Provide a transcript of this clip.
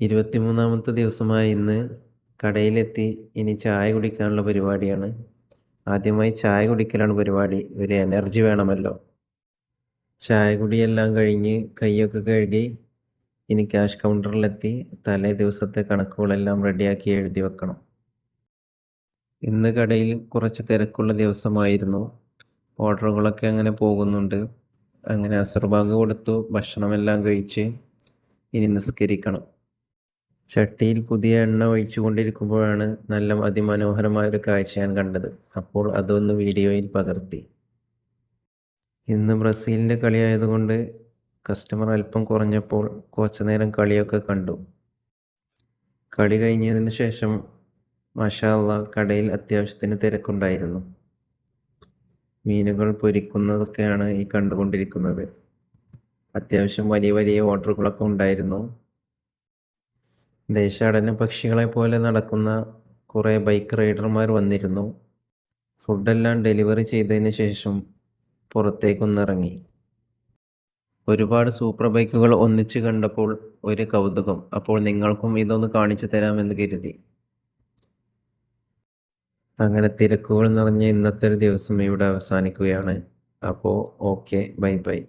23-ാമത്തെ ദിവസമായ ഇന്ന് കടയിലെത്തി. ഇനി ചായ കുടിക്കാനുള്ള പരിപാടിയാണ്. ആദ്യമായി ചായ കുടിക്കലാണ് പരിപാടി. ഒരു എനർജി വേണമല്ലോ. ചായ കുടിയെല്ലാം കഴിഞ്ഞ് കൈയൊക്കെ കഴുകി ഇനി ക്യാഷ് കൗണ്ടറിലെത്തി തലേ ദിവസത്തെ കണക്കുകളെല്ലാം റെഡിയാക്കി എഴുതി വെക്കണം. ഇന്ന് കടയിൽ കുറച്ച് തിരക്കുള്ള ദിവസമായിരുന്നു. ഓർഡറുകളൊക്കെ അങ്ങനെ പോകുന്നുണ്ട്. അങ്ങനെ അസർ ബാങ്ക് കൊടുത്തു. ഭക്ഷണമെല്ലാം കഴിച്ച് ഇനി നിസ്കരിക്കണം. ചട്ടിയിൽ പുതിയ എണ്ണ ഒഴിച്ചു കൊണ്ടിരിക്കുമ്പോഴാണ് നല്ല അതിമനോഹരമായൊരു കാഴ്ച ഞാൻ കണ്ടത്. അപ്പോൾ അതൊന്ന് വീഡിയോയിൽ പകർത്തി. ഇന്ന് ബ്രസീലിൻ്റെ കളിയായതുകൊണ്ട് കസ്റ്റമർ അല്പം കുറഞ്ഞപ്പോൾ കുറച്ചു നേരം കളിയൊക്കെ കണ്ടു. കളി കഴിഞ്ഞതിന് ശേഷം മാഷാ അല്ലാഹ് കടയിൽ അത്യാവശ്യത്തിന് തിരക്കുണ്ടായിരുന്നു. മീനുകൾ പൊരിക്കുന്നതൊക്കെയാണ് ഈ കണ്ടുകൊണ്ടിരിക്കുന്നത്. അത്യാവശ്യം വലിയ വലിയ ഓർഡറുകളൊക്കെ ഉണ്ടായിരുന്നു. ദേശാടന പക്ഷികളെ പോലെ നടക്കുന്ന കുറേ ബൈക്ക് റൈഡർമാർ വന്നിരുന്നു. ഫുഡെല്ലാം ഡെലിവറി ചെയ്തതിന് ശേഷം പുറത്തേക്കൊന്നിറങ്ങി. ഒരുപാട് സൂപ്പർ ബൈക്കുകൾ ഒന്നിച്ച് കണ്ടപ്പോൾ ഒരു കൗതുകം. അപ്പോൾ നിങ്ങൾക്കും ഇതൊന്ന് കാണിച്ചു തരാമെന്ന് കരുതി. അങ്ങനെ തിരക്കുകൾ നിറഞ്ഞ ഇന്നത്തെ ഒരു ദിവസം ഇവിടെ അവസാനിക്കുകയാണ്. അപ്പോൾ ഓക്കെ, ബൈ ബൈ.